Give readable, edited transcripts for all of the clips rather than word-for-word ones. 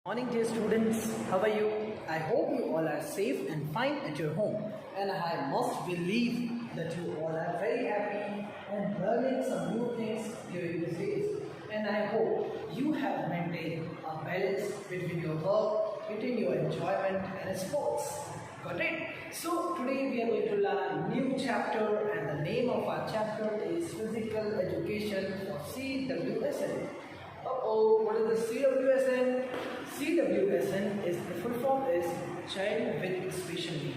Morning, dear students. How are you? I hope you all are safe and fine at your home. And I must believe that you all are very happy and learning some new things during these days. And I hope you have maintained a balance between your work, between your enjoyment and sports. Got it? So today we are going to learn a new chapter, and the name of our chapter is Physical Education for CWSN. What is the CWSN? CWSN is the full form is Child with Special Need.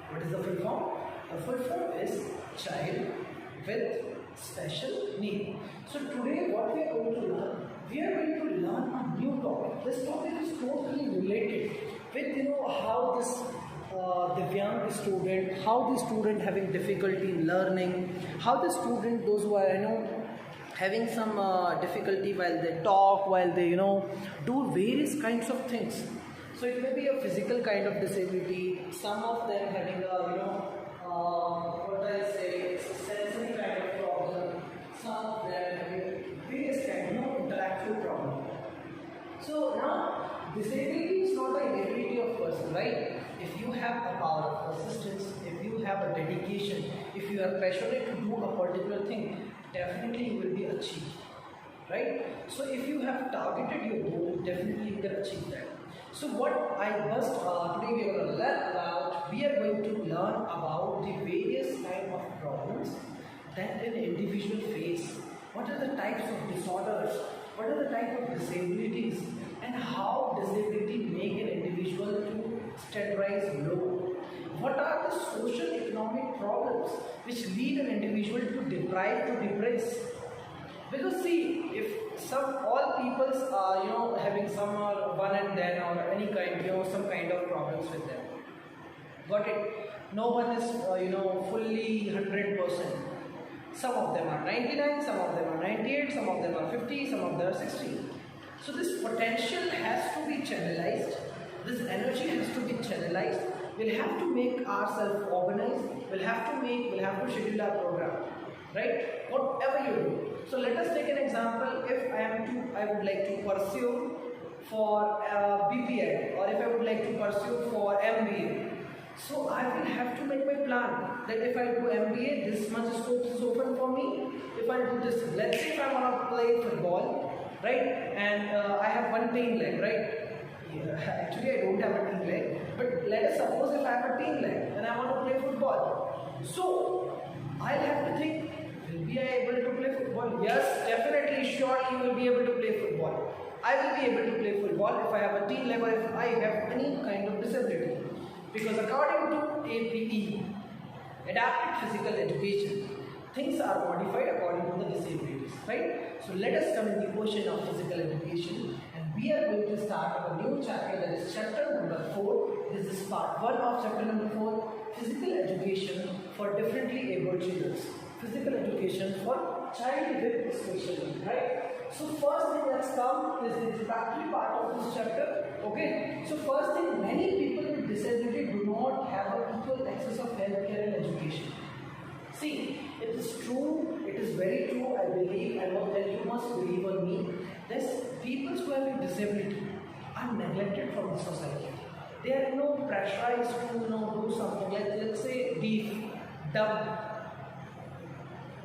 What is the full form? The full form is Child with Special Need. So today what we are going to learn? We are going to learn a new topic. This topic is totally related with how this Divyang student, how the student having difficulty in learning, how the student, those who are having some difficulty while they talk, while they do various kinds of things. So it may be a physical kind of disability, some of them having a sensory kind of problem, some of them having various kind of intellectual problem. So now disability is not an inability of person, right? If you have a power of persistence, if you have a dedication, if you are passionate to do a particular thing, definitely you will be achieved, right? So if you have targeted your goal, definitely you can achieve that. So what I must today we are going to learn about, we are going to learn about the various kind of problems that an individual face. What are the types of disorders? What are the type of disabilities? And how disability make an individual to standardize low? What are the social economic problems which lead an individual to deprive, to depress? Because see, if all peoples are having some one and then or any kind some kind of problems with them. Got it? No one is fully 100%. Some of them are 99, some of them are 98, some of them are 50, some of them are 60. So this potential has to be channelized. This energy has to be channelized. We'll have to make ourselves organized. We'll have to schedule our program, right? Whatever you do. So let us take an example. If I would like to pursue for BPI, or if I would like to pursue for MBA. So I will have to make my plan that if I do MBA, this much scope is open for me. If I do this, let's say if I want to play football, right? And I have one team leg, right? Actually, I don't have a team leg, but let us suppose if I have a team leg and I want to play football. So I'll have to think, will be I able to play football? Yes, definitely, surely you will be able to play football. I will be able to play football if I have a team leg or if I have any kind of disability. Because according to APE, Adapted Physical Education, things are modified according to the disabilities, right? So let us come in the portion of physical education, and we are going to start a new chapter, that is chapter number 4. This is part 1 of chapter number 4, Physical Education for Differently Abled Children. Physical Education for Child with Special Needs, right? So first thing, let's come is the introductory part of this chapter. Okay. So first thing, many people with disability do not have an equal access of healthcare and education. See, it is true, it is very true, I believe, and you must believe on me, that people who have a disability are neglected from the society. They are pressurized to do something, let's say deaf, dumb,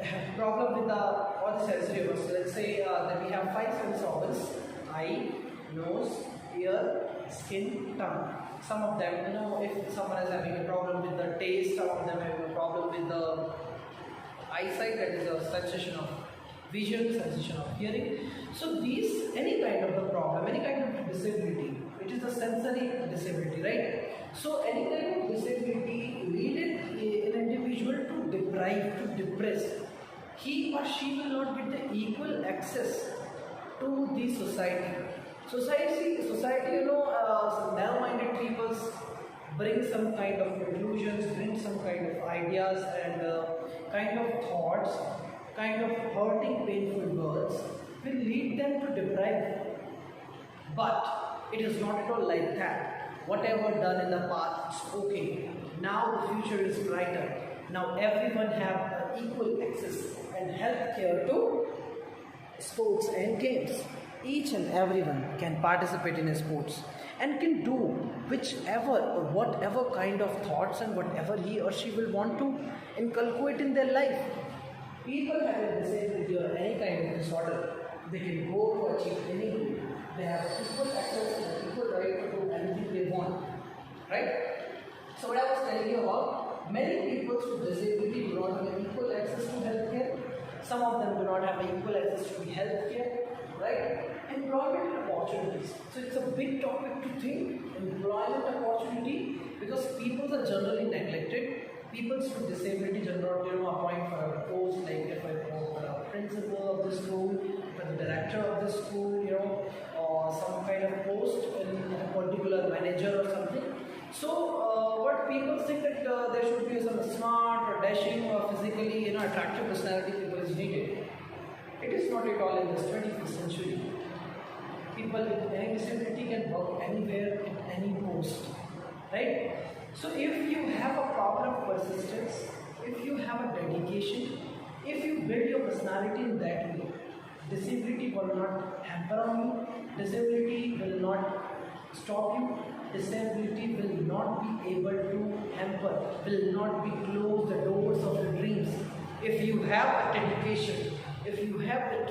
have problem with all the sensory organs. Let's say that we have 5 sense organs: eye, nose, ear, skin, tongue. Some of them, if someone is having a problem with the taste, some of them have a problem with the eyesight, that is a sensation of vision, sensation of hearing. So these, any kind of the problem, any kind of disability, it is a sensory disability, right? So any kind of disability lead an individual to deprive, to depress. He or she will not get the equal access to the society. Society, some narrow-minded people bring some kind of conclusions, bring some kind of ideas and kind of thoughts, kind of hurting, painful words will lead them to deprive. But it is not at all like that. Whatever done in the past is okay. Now the future is brighter. Now everyone have equal access and health care to sports and games. each and everyone can participate in sports and can do whichever or whatever kind of thoughts and whatever he or she will want to inculcate in their life. People having disability or any kind of disorder, they can go to achieve any goal. They have equal access and equal right to do anything they want. Right? So what I was telling you about, many people with disability do not have equal access to healthcare. Some of them do not have equal access to healthcare. Right? Employment opportunities. So it's a big topic to think. Employment opportunity, because people are generally neglected. People with disability generally applying for a post, like if I go for a principal of the school, for the director of the school, or some kind of post in a particular manager or something. So what people think that there should be some smart or dashing or physically attractive personality people is needed. It is not at all in this 21st century. People with any disability can work anywhere at any post, right? So if you have a power of persistence, if you have a dedication, if you build your personality in that way, disability will not hamper on you, disability will not stop you, disability will not be able to hamper, will not be close the doors of your dreams. If you have a dedication, if you have it,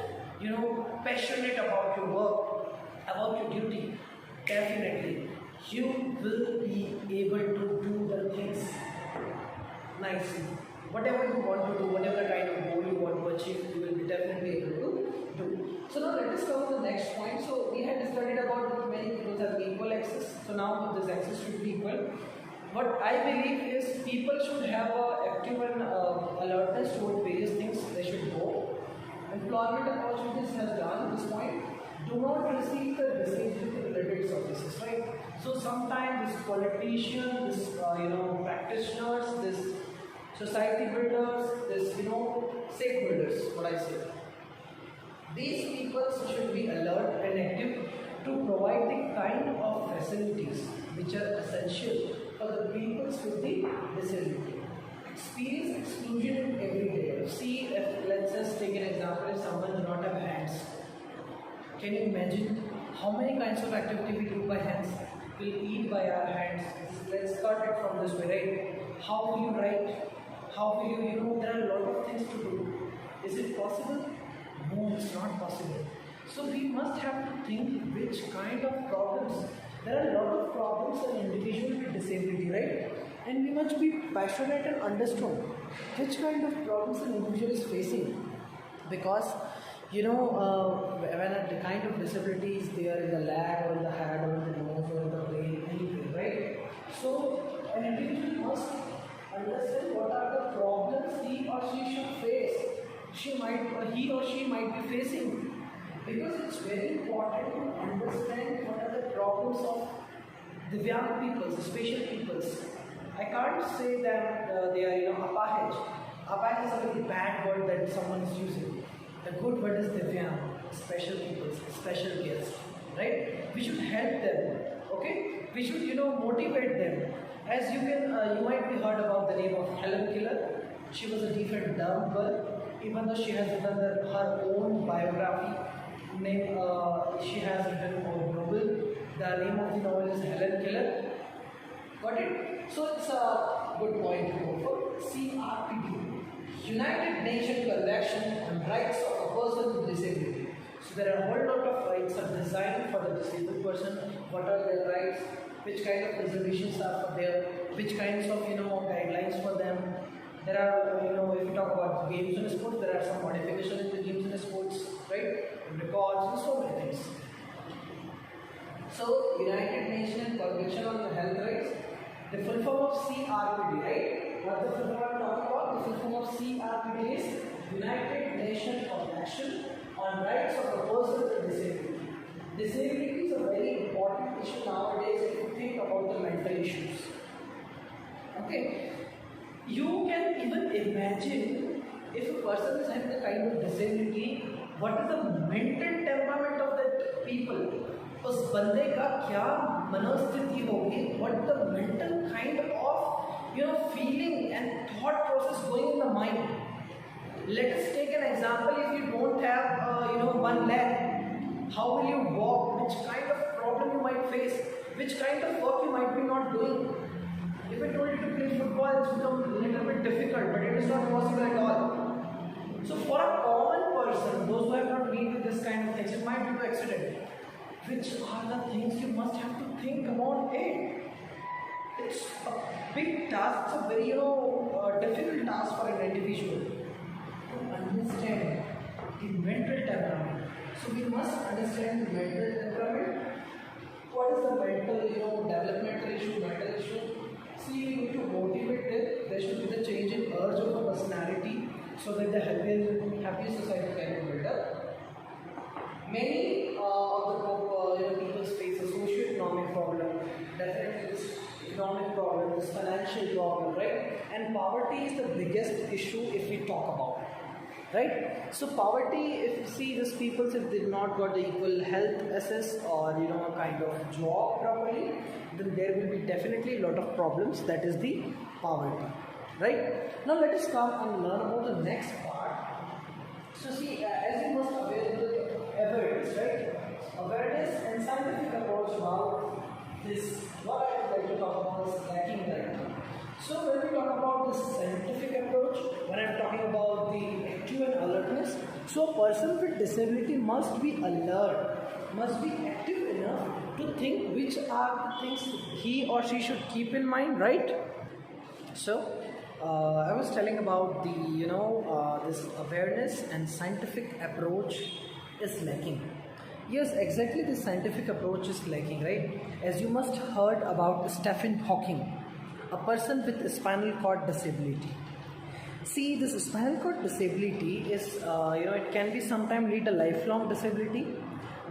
passionate about your work, about your duty, definitely you will be able to do the things nicely. Whatever you want to do, whatever kind of goal you want to achieve, you will be definitely able to do. So now let us come to the next point. So we had studied about many people have equal access. So now this access should be equal. What I believe is people should have a active and alertness toward various things they should go. Employment opportunities has done this point. Do not receive the disability related services, right? So sometimes this politician, this practitioners, this society builders, this stakeholders, what I say. These people should be alert and active to provide the kind of facilities which are essential for the people with the disability. Experience exclusion in every day. See, let's just take an example. If someone does not have hands, can you imagine how many kinds of activity we do by hands? We'll eat by our hands. Let's start it from this way, right? How will you write? How will you, there are a lot of things to do. Is it possible? No, it's not possible. So we must have to think which kind of problems. There are a lot of problems in individual with disability, right? And we must be passionate and understand which kind of problems an individual is facing. Because when the kind of disability is there in the leg or in the head or in the nose or in the brain, anything, right? So an individual must understand what are the problems he or she should face. He or she might be facing. Because it's very important to understand what are the problems of the young people, the special peoples. I can't say that they are apahiz. Apahiz is a very bad word that someone is using. The good word is Divyang, special peoples, special guests, right? We should help them, okay? We should, motivate them. As you might be heard about the name of Helen Keller. She was a deaf and dumb girl, even though she has written her own biography. She has written a novel. The name of the novel is Helen Keller. Got it? So it's a good point to go for. CRPD. United Nations Convention on Rights of a Person with Disability. So there are a whole lot of rights are designed for the disabled person. What are their rights? Which kind of reservations are for there? Which kinds of guidelines for them? There are if you talk about games and sports, there are some modifications in the games and sports, right? Records and so many things. So United Nations Convention on the Health Rights. The full form of CRPD, right? What the full form talking about? The full form of CRPD is United Nations Convention on Rights of a Person with Disability. Disability is a very important issue nowadays if you think about the mental issues. Okay? You can even imagine if a person is having a kind of disability, what is the mental temperament of that people? उस बंदे का क्या मनोस्थिति होगी, what the mental kind of feeling and thought process going in the mind. Let us take an example. If you don't have one leg, how will you walk, which kind of problem you might face, which kind of work you might be not doing. If I told you to play football, it's become a little bit difficult, but it is not possible at all. So for a common person, those who have not been with this kind of things, it might be an accident. Which are the things you must have to think about it? It's a big task, it's a very difficult task for an individual to understand the mental temperament. So we must understand the mental temperament. What is the mental, developmental issue, mental issue? See, we need to motivate it. There should be the change in urge of the personality so that the happy society can be built up. Many of the people face a socio-economic problem. Definitely this economic problem, this financial problem, right? And poverty is the biggest issue if we talk about it, right? So poverty, if you see these people, if they not got the equal health access or a kind of job properly, then there will be definitely a lot of problems. That is the poverty, right? Now let us come and learn about the next part. So see, as you must aware of the awareness, right? Awareness and scientific approach about this, what I would like to talk about is lacking right now. So when we talk about this scientific approach, when I'm talking about the actual alertness, so a person with disability must be alert, must be active enough to think which are the things he or she should keep in mind, right? So I was telling about the this awareness and scientific approach is lacking. Yes, exactly, the scientific approach is lacking, right? As you must heard about Stephen Hawking, a person with a spinal cord disability. See, this spinal cord disability is, it can be sometimes lead a lifelong disability.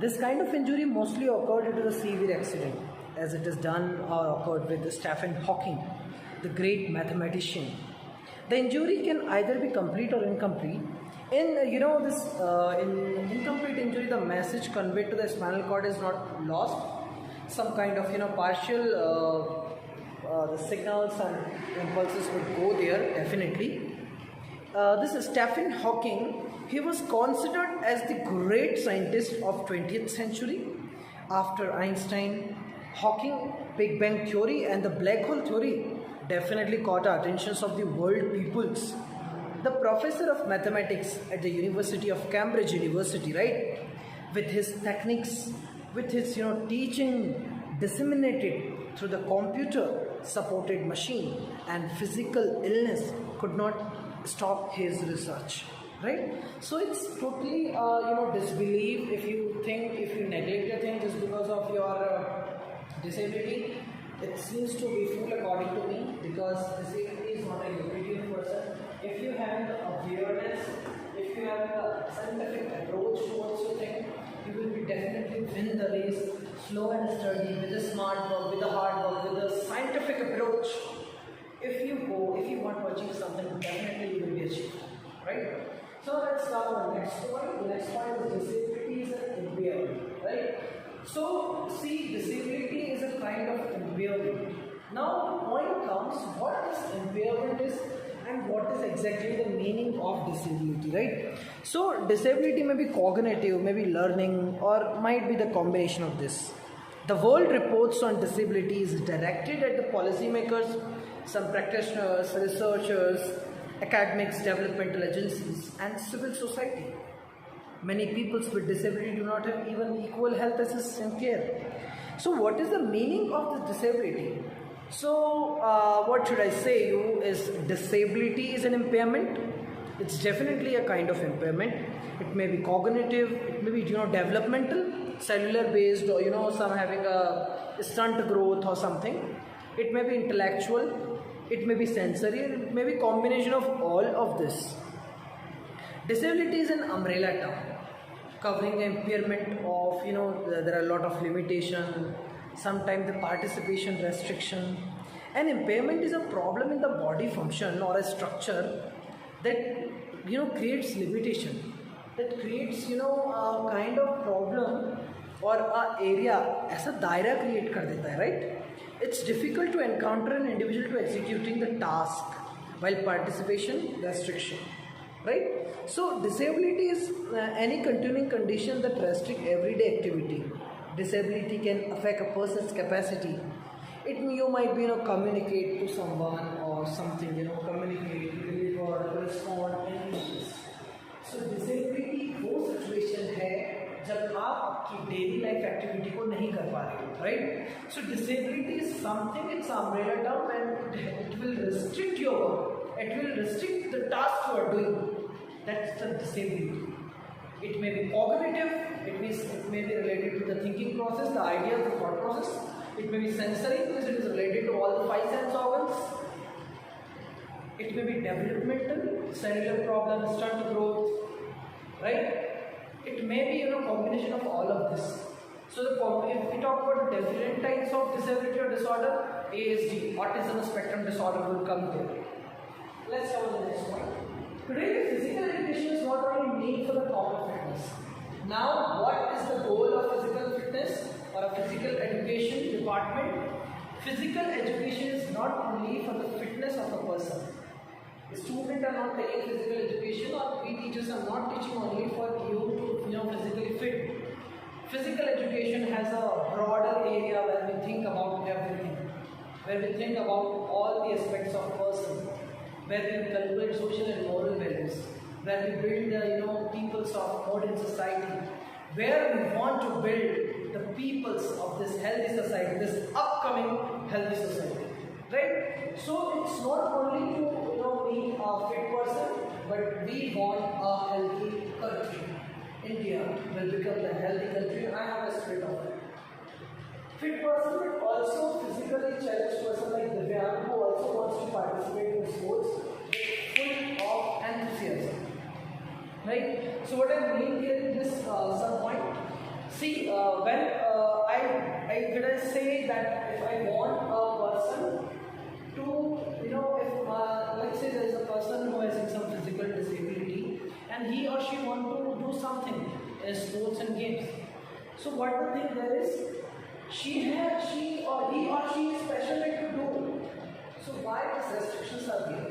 This kind of injury mostly occurred due to the severe accident, as it is done or occurred with Stephen Hawking, the great mathematician. The injury can either be complete or incomplete. In in incomplete injury, the message conveyed to the spinal cord is not lost. Some kind of partial the signals and impulses would go there definitely. This Stephen Hawking, he was considered as the great scientist of 20th century. After Einstein, Hawking, Big Bang theory and the black hole theory definitely caught the attentions of the world peoples. The professor of mathematics at the University of Cambridge University, right, with his techniques, with his teaching disseminated through the computer supported machine, and physical illness could not stop his research, right? So it's totally disbelief if you neglect a thing just because of your disability. It seems to be fool according to me, because disability is not a unity of person. If you have the awareness, if you have a scientific approach towards your thing, you will be definitely win the race, slow and steady, with a smart work, with a hard work, with a scientific approach. If you want to achieve something, definitely you will be achieved, right? So let's start on the next point. The next point is disability is an impairment, right? So see, disability is a kind of impairment. Now the point comes, what this impairment is and what is exactly the meaning of disability, right? So disability may be cognitive, may be learning, or might be the combination of this. The world reports on disability is directed at the policymakers, some practitioners, researchers, academics, developmental agencies, and civil society. Many people with disability do not have even equal health access and care. So what is the meaning of this disability? So what should I say you is disability is an impairment. It's definitely a kind of impairment. It may be cognitive, it may be developmental, cellular based, or some having a stunt growth or something. It may be intellectual, it may be sensory, it may be combination of all of this. Disability is an umbrella term covering the impairment of, there are a lot of limitation, sometimes the participation restriction. An impairment is a problem in the body function or a structure that, creates limitation, that creates, a kind of problem or a area as a daira create kar deta hai, right? It's difficult to encounter an individual to executing the task while participation restriction. right? So disability is any continuing condition that restrict everyday activity. Disability can affect a person's capacity. You might be communicate to someone or something, communicate, deliver, respond, anything. So disability वो situation है जब आप आपकी daily life activity को नहीं कर पा रहे हो, right? So disability is something, it's umbrella term and it will restrict your work, it will restrict the task you are doing. That's the disability. It may be cognitive, it may be related to the thinking process, the ideas, the thought process. It may be sensory, because it is related to all the 5 sense organs. It may be developmental, cellular problems, stunt growth, right? It may be combination of all of this. So if we talk about the different types of disability or disorder, ASD, autism spectrum disorder, will come there. Let's cover the next one. Today, the physical education is not only made for the common fitness. Now, what is the goal of physical fitness or a physical education department? Physical education is not only for the fitness of a person. The students are not taking physical education, or we teachers are not teaching only for you to physically fit. Physical education has a broader area where we think about everything, where we think about all the aspects of person, where we cultivate social and moral values, where we build the peoples of modern society, where we want to build the peoples of this healthy society, this upcoming healthy society, right? So it's not only to be a fit person, but we want a healthy country. India will become the healthy country. I have a spirit of it. Fit person, but also physically challenged person like Divyang, who also wants to participate in sports full of enthusiasm, right? So what I mean here in this sub point, see, when when I say that if I want a person to, if let's say there is a person who has some physical disability and he or she want to do something in sports and games. So what the thing there is, he or she is passionate to do. So why these restrictions are there?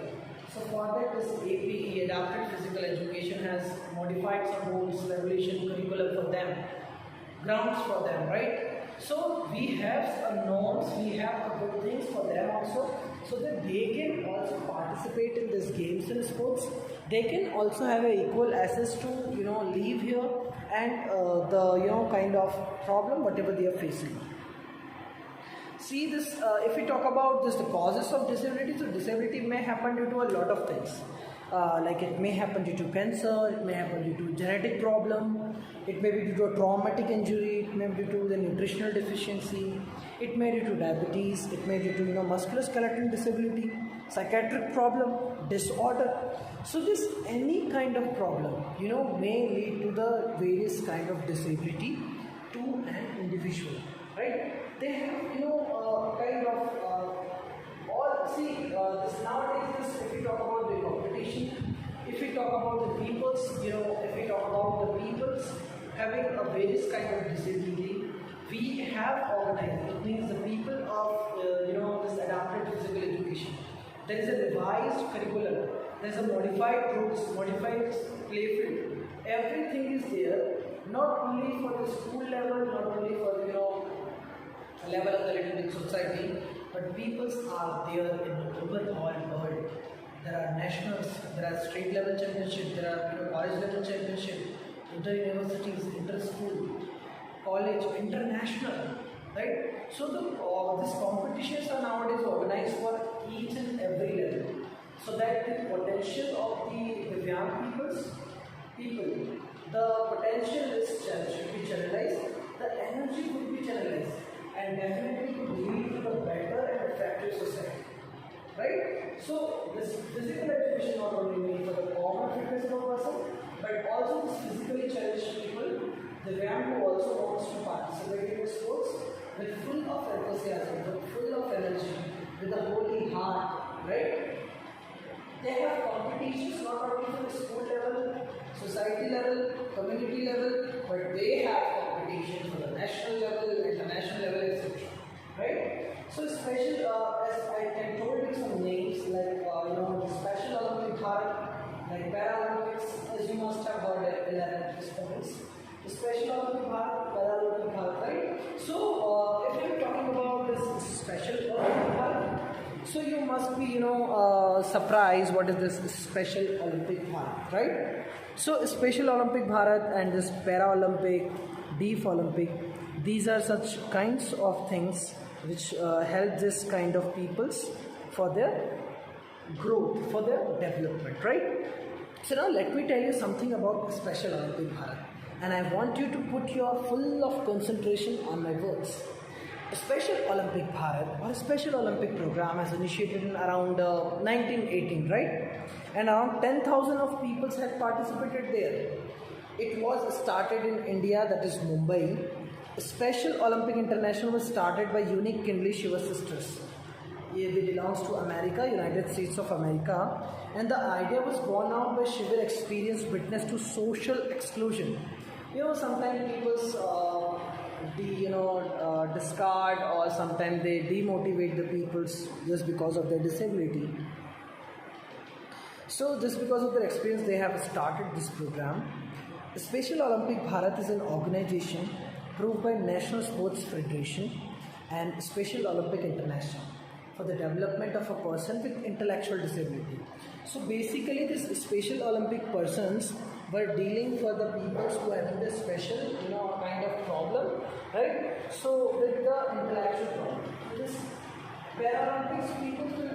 So for that, this APE, Adapted Physical Education, has modified some rules, regulation, curriculum for them, grounds for them, right? So we have norms, we have good things for them also, so that they can also participate in these games and sports. They can also have an equal access to live here and the kind of problem whatever they are facing. See this, if we talk about this, the causes of disability, so disability may happen due to a lot of things. Like it may happen due to cancer, it may happen due to genetic problem, it may be due to a traumatic injury, it may be due to the nutritional deficiency, it may be due to diabetes, it may be due to musculoskeletal disability, psychiatric problem, disorder. So this any kind of problem may lead to the various kind of disability to an individual, right? They have kind of all, see, this nowadays, if we talk about the competition, if we talk about the peoples, if we talk about the peoples having a various kind of disability, we have organized, it means the people of this adapted physical education. There is a revised curriculum, there is a modified routes, modified playfield. Everything is there, not only for the school level, not only for level of the little big society, but peoples are there in the overall world. There are nationals, there are state level championships, there are college level championships, inter-universities, inter-school, college, international, right? So these competitions are nowadays organized for each and every level, so that the potential of the young people, the potential should be channelized, the energy would be channelized, and definitely to lead to a better and effective society, right? So this physical education not only means for the common fitness of a person, but also this physically challenged people, the young who also wants to participate in the sports with full of enthusiasm, with full of energy, with a holy heart, right? They have competitions not only for the school level, society level, community level, but they have competitions for the national level, international level, etc. Right? So special, as I told you some names like the Special Olympic Heart, like Paralympic or 11 disciplines. Special Olympic Bharat, Paralympic Bharat, right? So, if you're talking about this Special Olympic Bharat, so you must be, surprised what is this Special Olympic Bharat, right? So, Special Olympic Bharat and this Paralympic, Deaf Olympic, these are such kinds of things which help this kind of peoples for their growth, for their development, right? So now let me tell you something about Special Olympic Bharat, and I want you to put your full of concentration on my words. Special Olympic Bharat or Special Olympic program was initiated in around 1918, right? And around 10,000 of people had participated there. It was started in India, that is Mumbai. Special Olympic International was started by Unique Kindly Shiva sisters. They belongs to America, United States of America, and the idea was born out by Shiva experience witness to social exclusion. Sometimes people discard, or sometimes they demotivate the peoples just because of their disability. So just because of their experience, they have started this program. The Special Olympic Bharat is an organization approved by National Sports Federation and Special Olympic International for the development of a person with intellectual disability. So basically, these Special Olympic persons were dealing for the people who have this special, kind of problem, right? So with the intellectual problem, this Paralympics people will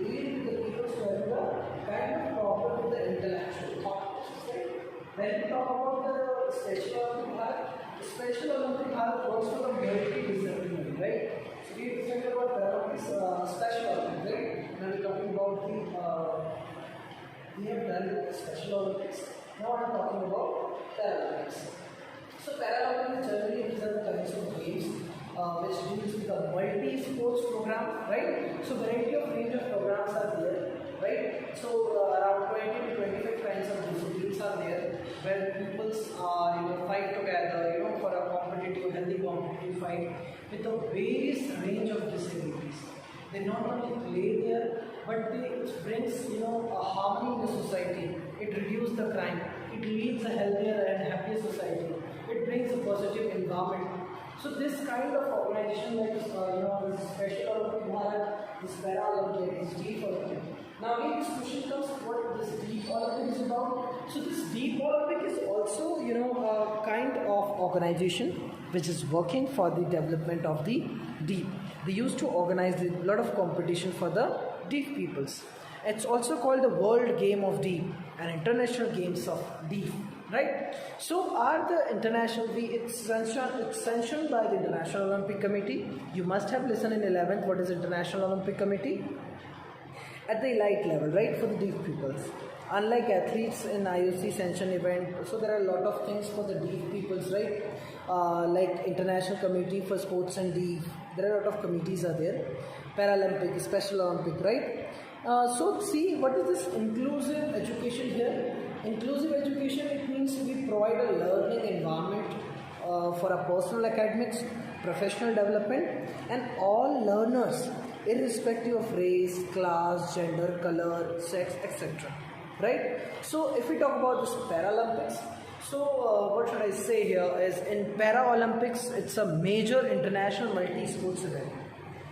deal with the people who have the kind of problem with the intellectual thought, right? When we talk about the Special Olympic Bharat, the Special Olympic Bharat works for the multidisciplinary, right? So we discussed about Paralympics, Special Olympics, right? Now we're talking about we have done the Special Olympics. Now I'm talking about Paralympics. So Paralympics generally represent the kinds of games which deals with the multi-sports program, right? So variety of range of programs are there, right? So around 20 to 25 kinds of disciplines are there where people fight together, for a competitive, healthy competitive fight with a various range of disabilities. They not only play there, but it brings a harmony in the society. It reduces the crime. It leads a healthier and happier society. It brings a positive environment. So this kind of organization like this Special Olympic Bharat, this Paralympic, this Deaf Olympic. Now again this question comes, what this Deaf Olympic is about. So this Deaf Olympic is also a kind of organization which is working for the development of the deaf. They used to organize a lot of competition for the deaf peoples. It's also called the World Game of Deaf and International Games of Deaf, right? So are the international, it's sanctioned by the International Olympic Committee. You must have listened in 11th what is International Olympic Committee? At the elite level, right, for the deaf peoples. Unlike athletes in IOC sanctioned event, so there are a lot of things for the deaf peoples, right? Like International Committee for Sports and Deaf. There are a lot of committees are there. Paralympic, Special Olympic, right? So see, what is this inclusive education here? Inclusive education, it means we provide a learning environment for a personal academics, professional development, and all learners, irrespective of race, class, gender, color, sex, etc. Right? So if we talk about this Paralympics, so what should I say here is in Paralympics, it's a major international multi-sports event.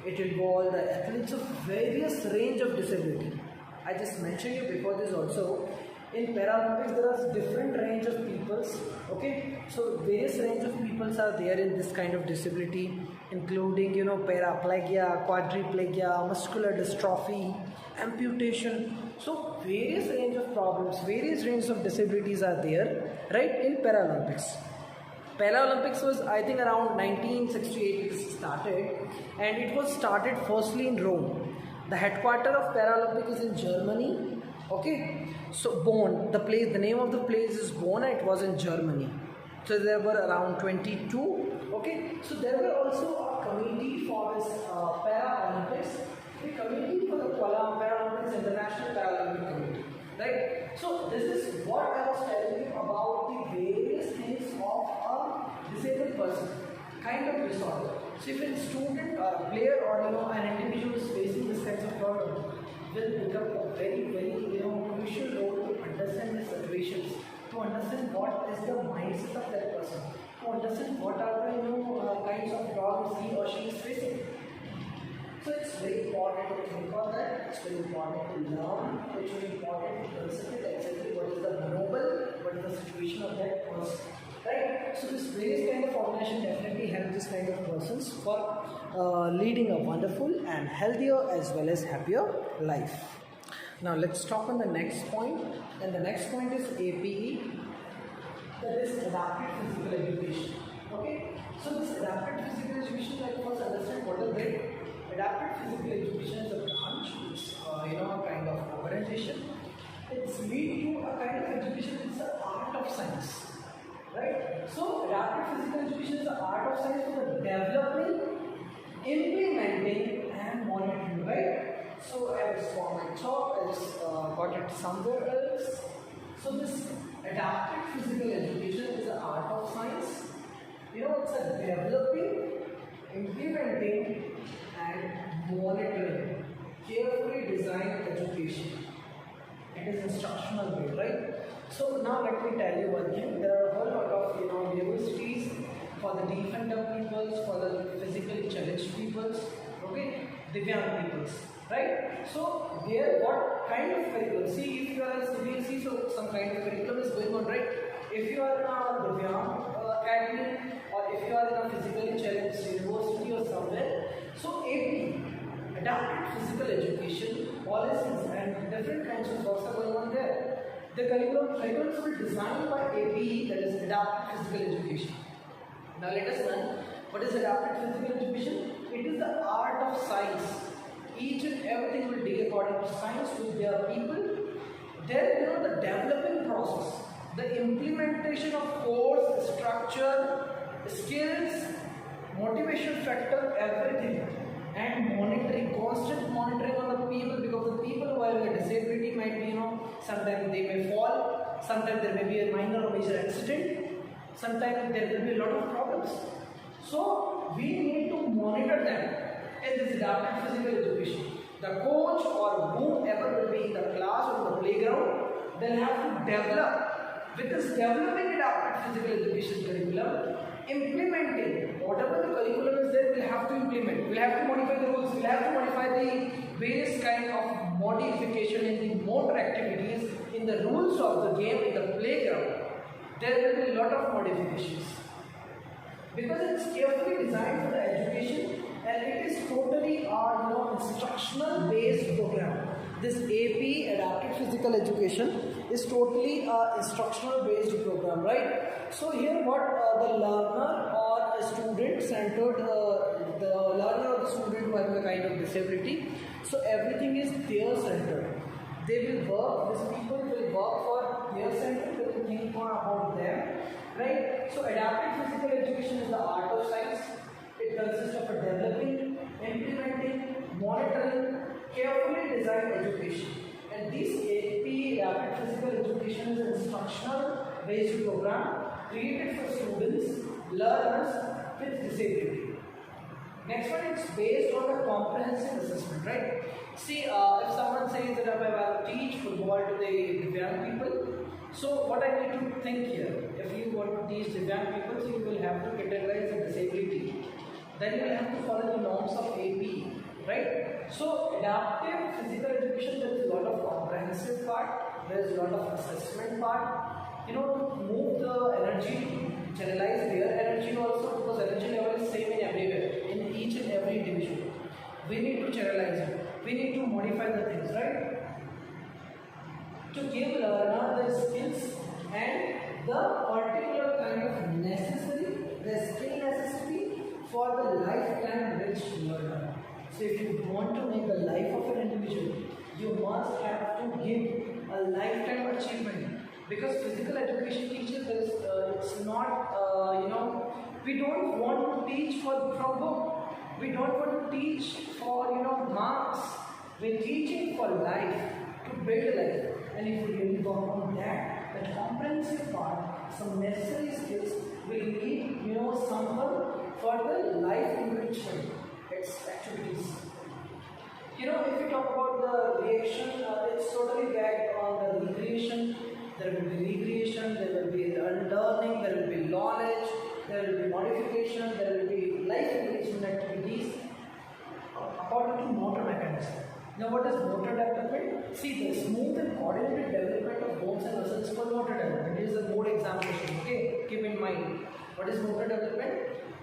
It involves the athletes of various range of disability. I just mentioned you before this also. In Paralympics, there are different range of peoples. Okay, so various range of peoples are there in this kind of disability, including paraplegia, quadriplegia, muscular dystrophy, amputation. So various range of problems, various range of disabilities are there, right, in Paralympics. Paralympics was, I think, around 1968 it started, and it was started firstly in Rome. The headquarters of Paralympic is in Germany. Okay, so Bonn, the name of the place is Bonn. It was in Germany. So there were around 22. Okay, so there were also a committee for this Paralympics. The committee for the Paralympics, International Paralympic Committee. Right. So this is what I was telling you about the various things of a disabled person, kind of disorder. So if a student or a player or an individual is facing this kinds of problem, will become a very crucial role to understand the situations to understand what is the mindset of that person, to understand what are the kinds of problems he or she is facing. So it's very important to think on that. It's very important to learn. It's very important to consider exactly what is the noble, what is the situation of that person. Right? So this various kind of organization definitely help this kind of persons for leading a wonderful and healthier as well as happier life. Now let's talk on the next point, and the next point is APE, that is adapted physical education. Okay, so this adapted physical education, like first understand what is it. Adapted physical education is a branch, it's a kind of organization. It's lead to a kind of education. It's the art of science, right? So adapted physical education is the art of science for the developing, implementing, and monitoring, right? So I was for my talk, I just got it somewhere else. So this adapted physical education is the art of science. It's a developing, implementing, and monitoring, carefully designed education. It is instructional way, right? So now let me tell you one thing. There are a whole lot of universities for the deaf and dumb peoples, for the physically challenged peoples, okay, Divyang peoples, right? So there, what kind of curriculum? See, if you are in CBSE, so some kind of curriculum is going on, right? If you are in a Divyang academy, or if you are in a physically challenged university or somewhere, so AP, adapted physical education policies and different kinds of works are going on there. The curriculums were designed by APE, that is adapted physical education. Now let us learn what is adapted physical education. It is the art of science. Each and everything will deal according to science with their people. Then the developing process, the implementation of course, structure, skills, motivation factor, everything, and monitoring, constant monitoring on the people, because the people who have a disability might be, sometimes they may fall, sometimes there may be a minor or major accident, sometimes there will be a lot of problems. So we need to monitor them in this adapted physical education. The coach or whomever will be in the class or the playground, they'll have to develop, with this developing adapted physical education curriculum, implementing whatever the curriculum is there, we'll have to implement. We'll have to modify the rules. We'll have to modify the various kind of modification in the motor activities, in the rules of the game, in the playground. There will be a lot of modifications, because it's carefully designed for the education, and it is totally our instructional based program. This AP, adapted physical education, is totally instructional based program, right? So here what the learner or a student centered, the learner or the student who has a kind of disability, so everything is their centered. They will work, these people will work for their center, they will think more about them, right? So adapted physical education is the art of science. It consists of a developing, implementing, monitoring, carefully designed education. And this AP, adapted physical education, is an instructional based program created for students, learners with disability. Next one, it's based on a comprehensive assessment, right? See, if someone says that I will teach football to the Divyang people, so what I need to think here, if you want to teach Divyang people, so you will have to categorize the disability. Then you will have to follow the norms of AP, right? So adaptive physical education, there is a lot of comprehensive part, there is a lot of assessment part, to move the energy, channelize their energy also, because energy level is same in everywhere, in each and every individual. We need to channelize it, we need to modify the things, right? To give learner the skills and the particular kind of necessary, the skill necessary for the lifetime rich learner. So if you want to make the life of an individual, you must have to give a lifetime achievement. Because physical education teaches, it's not, we don't want to teach from book. We don't want to teach for, marks. We're teaching for life, to build life. And if we really work on that, the comprehensive part, some necessary skills will need, someone for the life enrichment, its activities. If we talk about the reaction, it's totally backed on the recreation, there will be recreation, there will be learning, there will be knowledge, there will be modification, there will be life engagement activities according to motor mechanism. Now what is motor development? See, the smooth and coordinated development of bones and muscles is called motor development. It is a board examination, okay? Keep in mind. What is motor development?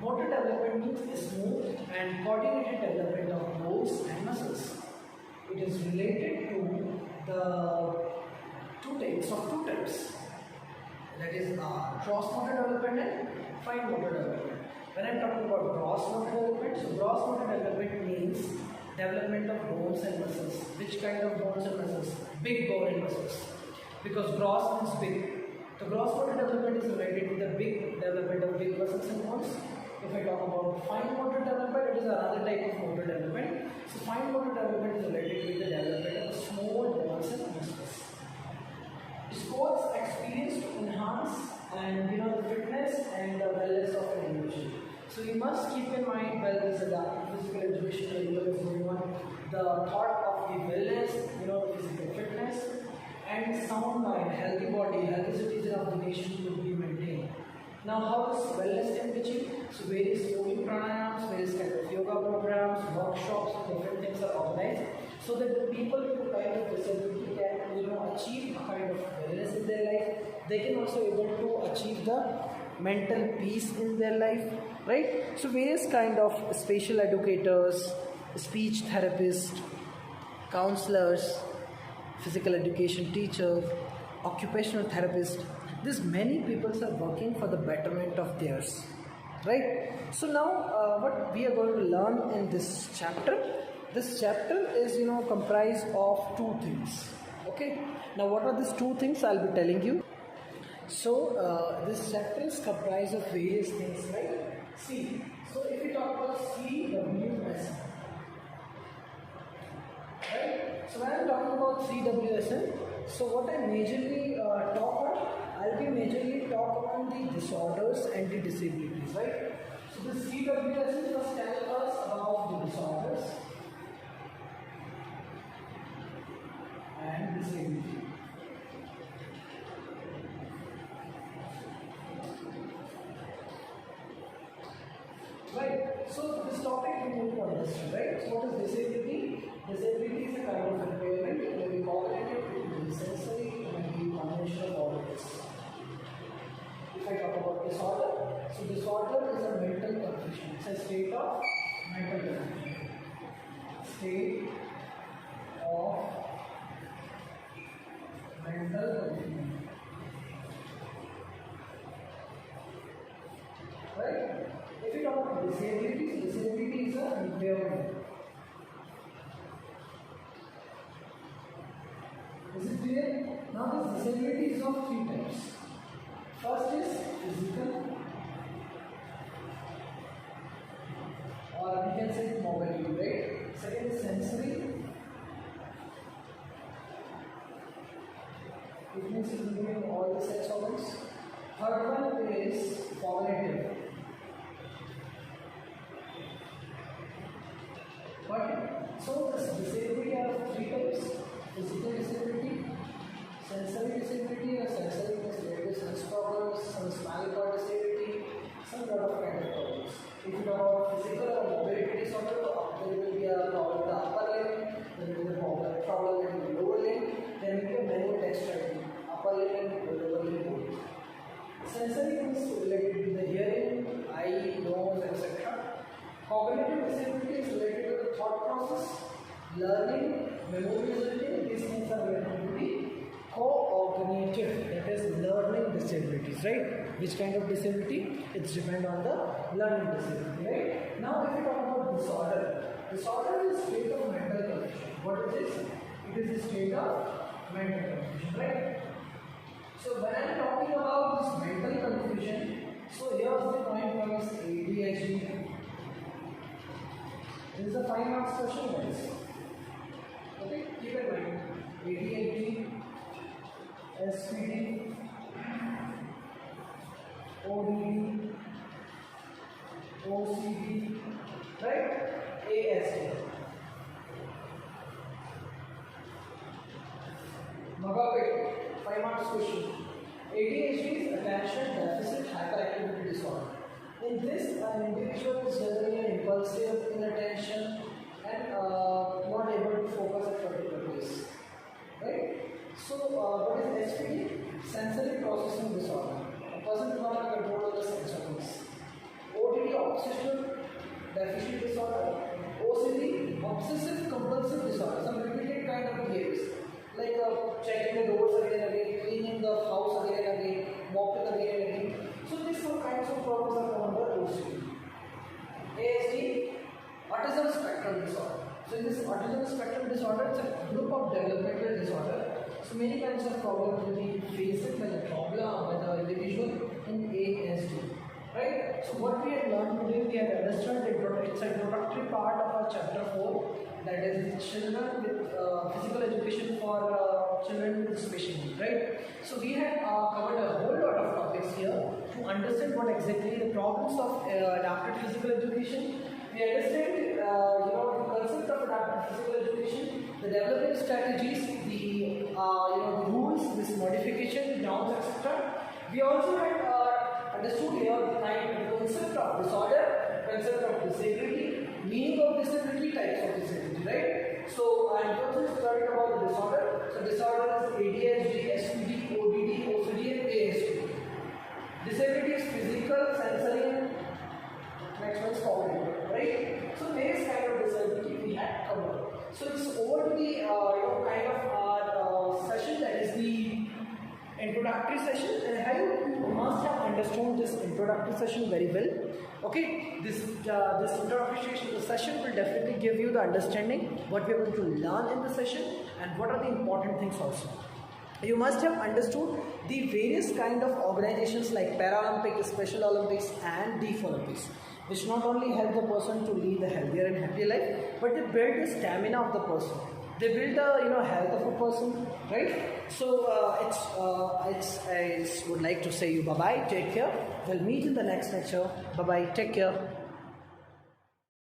Motor development means a smooth and coordinated development of bones and muscles. It is related to the two types. That is gross motor development and fine motor development. When I am talking about gross motor development, so gross motor development means development of bones and muscles. Which kind of bones and muscles? Big bone and muscles. Because gross means big. The gross motor development is related to the big development of big muscles and bones. If I talk about fine motor development, it is another type of motor development. So fine motor development is related with the development of small bones and muscles. Sports experience to enhance and the fitness and the wellness of an individual. So you must keep in mind while this physical education is going on, the thought of the wellness, physical fitness and sound mind, healthy body, healthy citizen of the nation will be maintained. Now how is wellness can be achieved? So various moving pranayams, various kind of yoga programs, workshops, different things are organized so that the people with a kind of disability can achieve a kind of wellness in their life. They can also able to achieve the mental peace in their life, right? So various kind of special educators, speech therapists, counselors, physical education teachers, occupational therapists. These many people are working for the betterment of theirs, right? So now what we are going to learn in this chapter is comprised of two things. Okay, now what are these two things I'll be telling you. So this chapter is comprised of various things, right? See, so if we talk about CWSN, right? So when I'm talking about CWSN, so what I majorly talk on, I'll be majorly talk on the disorders and the disabilities, right? So the CWSN must tell us about the disorders and disability. Right. So this topic we need to understand, right? So what is disability? Disability is a kind of impairment. It may be cognitive, it may be sensory, it may be conventional or else. If I talk about disorder, so disorder is a mental confusion. It's a state of mental confusion. State of mental confusion. Right? If you talk about disability is an impairment. Is it clear? Now this disability is of three types. First is physical, or we can say mobility, right? Second is sensory. It means including all the sense organs. Third one is cognitive. So this disability are three types: physical disability, sensory disability, or sensory disability, sense problems, some spinal cord disability, some lot of kind of problems. If you talk about physical or mobility disorder, there will be a problem in the upper limb, there will be a problem in the lower limb, there will be a manual dexterity, upper limb and lower limb both. Sensory is related to the hearing, eye, nose, etc. Cognitive disability is related to the thought process, learning, memorization. These things are related to the cognitive, that is learning disabilities, right? Which kind of disability? It's depend on the learning disability, right? Now if we talk about disorder, disorder is a state of mental confusion. What is this? It is a state of mental confusion, right? So when I am talking about this mental confusion, so here's the point one is ADHD. This is a 5 marks question, guys. Okay, keep in mind ADHD, SPD, ODD, OCD, right? ASD. Magapit, 5 marks question. ADHD is attention deficit hyperactivity disorder. In this, an individual is generally impulsive, inattention, and not able to focus at particular place. Right? So, what is SPD? Sensory processing disorder. A person does not have control of the sense organs. OTD, obsession deficit disorder. OCD, obsessive compulsive disorder. Some repeated kind of behaviors, like checking the doors again and again, cleaning the house again and again, mopping again and again. So these some kinds of problems are come under OCD. ASD, autism spectrum disorder. So in this autism spectrum disorder, it's a group of developmental disorder. So many kinds of problems will be faced by the problem by the individual in ASD. Right? So what we have learned today, we have understood it's an introductory part of our chapter 4, that is children with physical education for children with special needs. Right? So we have covered a whole lot of topics here to understand what exactly the problems of adapted physical education. We understand the concept of adapted physical education, the development strategies, the rules, this modification, downs, etc. We also had understood here the concept of disorder, concept of disability, meaning of disability, types of disability, right? So I am also studying about the disorder. So disorder is ADHD, SPD, ODD, OCD, and ASD. Disability is physical, sensory, and next one is cognitive, right? So various kind of disability we had covered. So it's over to the kind of our session, that is the introductory session, and you must have understood this introductory session very well. Okay, this introductory session will definitely give you the understanding what we are going to learn in the session and what are the important things also. You must have understood the various kind of organizations like Paralympics, Special Olympics and Deaf Olympics, which not only help the person to lead a healthier and happier life, but they build the stamina of the person. They build the health of a person, right? So I would like to say you bye bye, take care. We'll meet in the next lecture. Bye bye, take care.